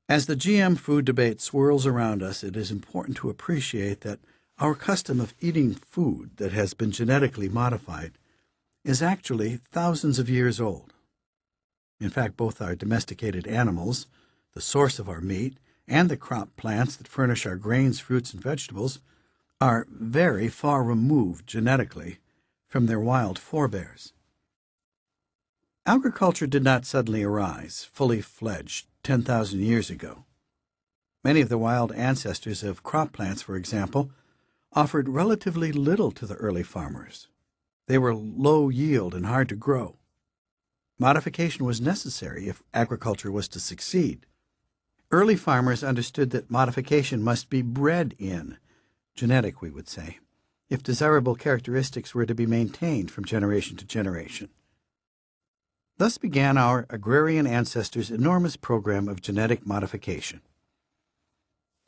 As the GM food debate swirls around us, it is important to appreciate that our custom of eating food that has been genetically modified is actually thousands of years old. In fact, both our domesticated animals, the source of our meat, and the crop plants that furnish our grains, fruits, and vegetables are very far removed genetically from their wild forebears. Agriculture did not suddenly arise, fully fledged, 10,000 years ago. Many of the wild ancestors of crop plants, for example, offered relatively little to the early farmers. They were low yield and hard to grow. Modification was necessary if agriculture was to succeed. Early farmers understood that modification must be bred in, genetic, we would say, if desirable characteristics were to be maintained from generation to generation. Thus began our agrarian ancestors' enormous program of genetic modification.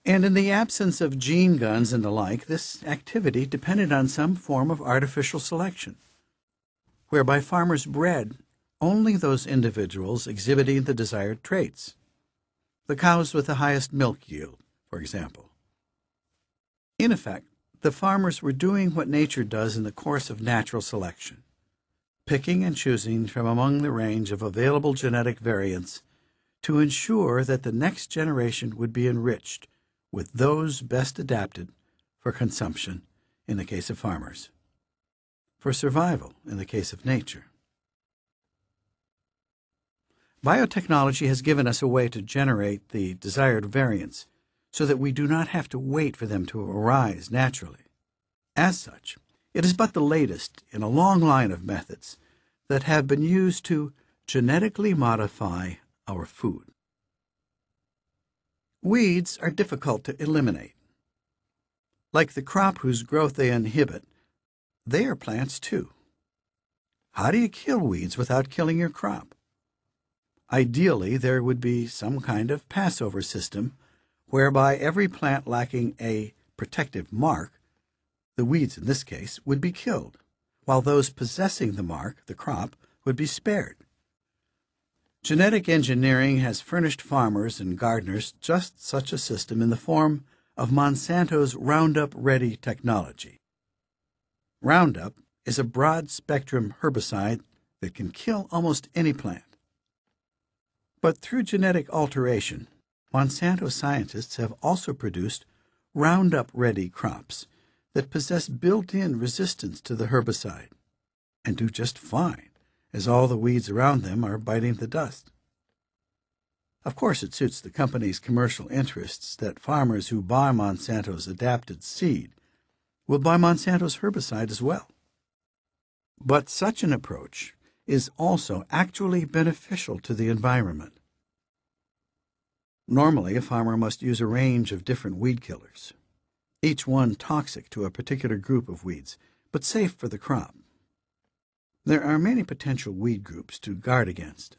And in the absence of gene guns and the like, this activity depended on some form of artificial selection, whereby farmers bred only those individuals exhibiting the desired traits. The cows with the highest milk yield, for example. In effect, the farmers were doing what nature does in the course of natural selection, picking and choosing from among the range of available genetic variants to ensure that the next generation would be enriched with those best adapted for consumption in the case of farmers, for survival in the case of nature. Biotechnology has given us a way to generate the desired variants so that we do not have to wait for them to arise naturally. As such, it is but the latest in a long line of methods that have been used to genetically modify our food. Weeds are difficult to eliminate. Like the crop whose growth they inhibit, they are plants too. How do you kill weeds without killing your crop? Ideally, there would be some kind of Passover system whereby every plant lacking a protective mark, the weeds in this case, would be killed, while those possessing the mark, the crop, would be spared. Genetic engineering has furnished farmers and gardeners just such a system in the form of Monsanto's Roundup Ready technology. Roundup is a broad-spectrum herbicide that can kill almost any plant. But through genetic alteration, Monsanto scientists have also produced Roundup-ready crops that possess built-in resistance to the herbicide and do just fine, as all the weeds around them are biting the dust. Of course, it suits the company's commercial interests that farmers who buy Monsanto's adapted seed will buy Monsanto's herbicide as well. But such an approach is also actually beneficial to the environment. Normally, a farmer must use a range of different weed killers, each one toxic to a particular group of weeds, but safe for the crop. There are many potential weed groups to guard against.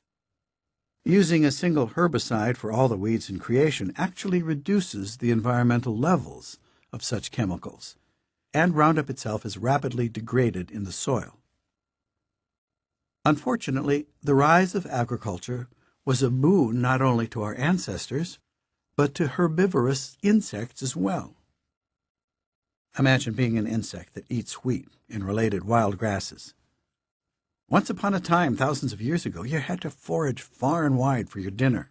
Using a single herbicide for all the weeds in creation actually reduces the environmental levels of such chemicals, and Roundup itself is rapidly degraded in the soil. Unfortunately, the rise of agriculture was a boon not only to our ancestors, but to herbivorous insects as well. Imagine being an insect that eats wheat and related wild grasses. Once upon a time, thousands of years ago, you had to forage far and wide for your dinner.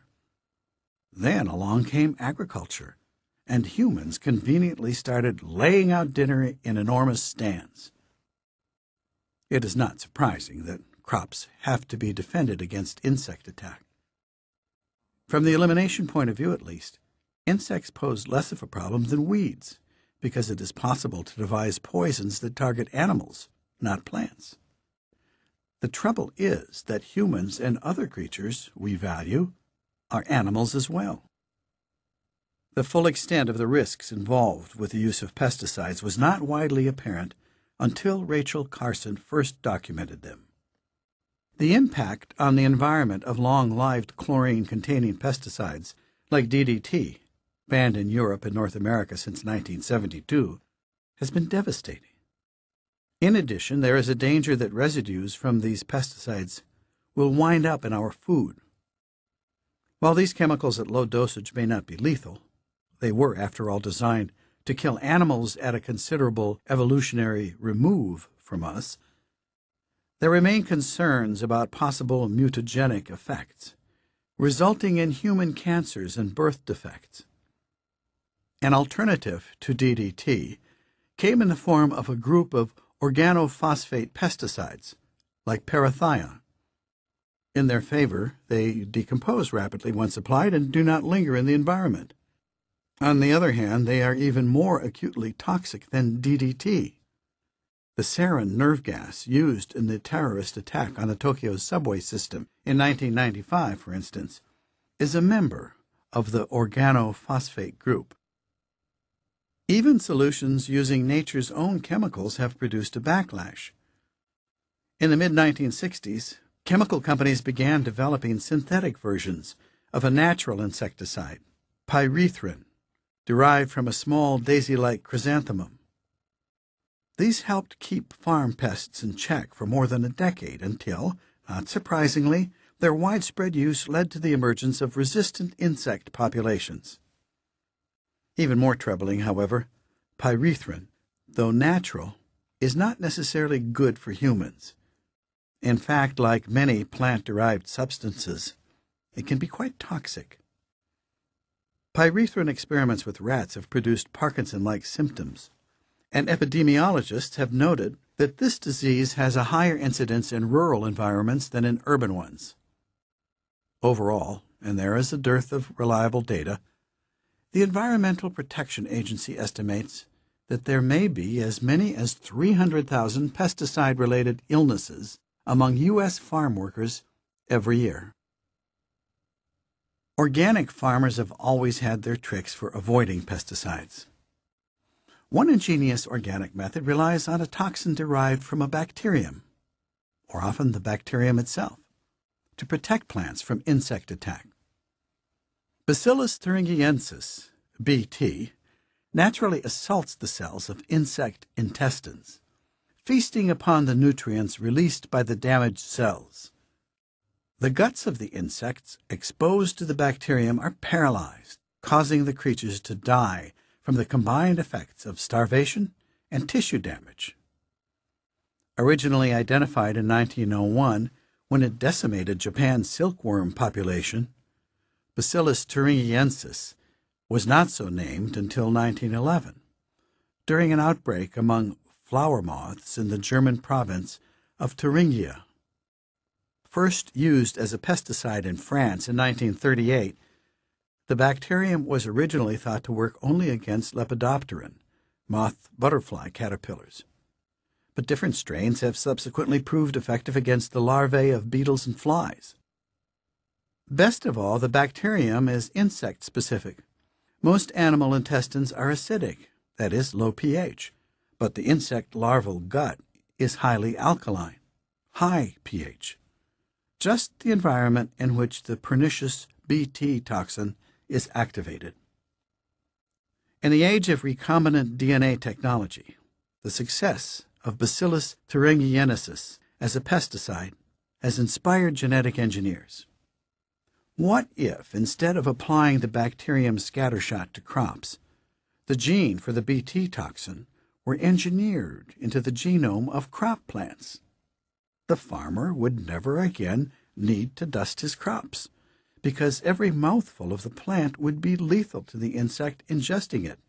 Then along came agriculture, and humans conveniently started laying out dinner in enormous stands. It is not surprising that crops have to be defended against insect attack. From the elimination point of view, at least, insects pose less of a problem than weeds, because it is possible to devise poisons that target animals, not plants. The trouble is that humans and other creatures we value are animals as well. The full extent of the risks involved with the use of pesticides was not widely apparent until Rachel Carson first documented them. The impact on the environment of long-lived chlorine-containing pesticides like DDT, banned in Europe and North America since 1972, has been devastating. In addition, there is a danger that residues from these pesticides will wind up in our food. While these chemicals at low dosage may not be lethal, they were, after all, designed to kill animals at a considerable evolutionary remove from us. There remain concerns about possible mutagenic effects, resulting in human cancers and birth defects. An alternative to DDT came in the form of a group of organophosphate pesticides, like parathion. In their favor, they decompose rapidly once applied and do not linger in the environment. On the other hand, they are even more acutely toxic than DDT. The sarin nerve gas used in the terrorist attack on the Tokyo subway system in 1995, for instance, is a member of the organophosphate group. Even solutions using nature's own chemicals have produced a backlash. In the mid-1960s, chemical companies began developing synthetic versions of a natural insecticide, pyrethrin, derived from a small daisy-like chrysanthemum. These helped keep farm pests in check for more than a decade until, not surprisingly, their widespread use led to the emergence of resistant insect populations. Even more troubling, however, pyrethrin, though natural, is not necessarily good for humans. In fact, like many plant-derived substances, it can be quite toxic. Pyrethrin experiments with rats have produced Parkinson-like symptoms, and epidemiologists have noted that this disease has a higher incidence in rural environments than in urban ones. Overall, and there is a dearth of reliable data, the Environmental Protection Agency estimates that there may be as many as 300,000 pesticide-related illnesses among U.S. farm workers every year. Organic farmers have always had their tricks for avoiding pesticides. One ingenious organic method relies on a toxin derived from a bacterium, or often the bacterium itself, to protect plants from insect attack. Bacillus thuringiensis, BT, naturally assaults the cells of insect intestines, feasting upon the nutrients released by the damaged cells. The guts of the insects exposed to the bacterium are paralyzed, causing the creatures to die from the combined effects of starvation and tissue damage. Originally identified in 1901 when it decimated Japan's silkworm population, Bacillus thuringiensis was not so named until 1911, during an outbreak among flower moths in the German province of Thuringia. First used as a pesticide in France in 1938, the bacterium was originally thought to work only against Lepidopteran, moth butterfly caterpillars. But different strains have subsequently proved effective against the larvae of beetles and flies. Best of all, the bacterium is insect-specific. Most animal intestines are acidic, that is, low pH, but the insect larval gut is highly alkaline, high pH, just the environment in which the pernicious BT toxin is activated. In the age of recombinant DNA technology, the success of Bacillus thuringiensis as a pesticide has inspired genetic engineers. What if, instead of applying the bacterium scattershot to crops, the gene for the BT toxin were engineered into the genome of crop plants? The farmer would never again need to dust his crops, because every mouthful of the plant would be lethal to the insect ingesting it.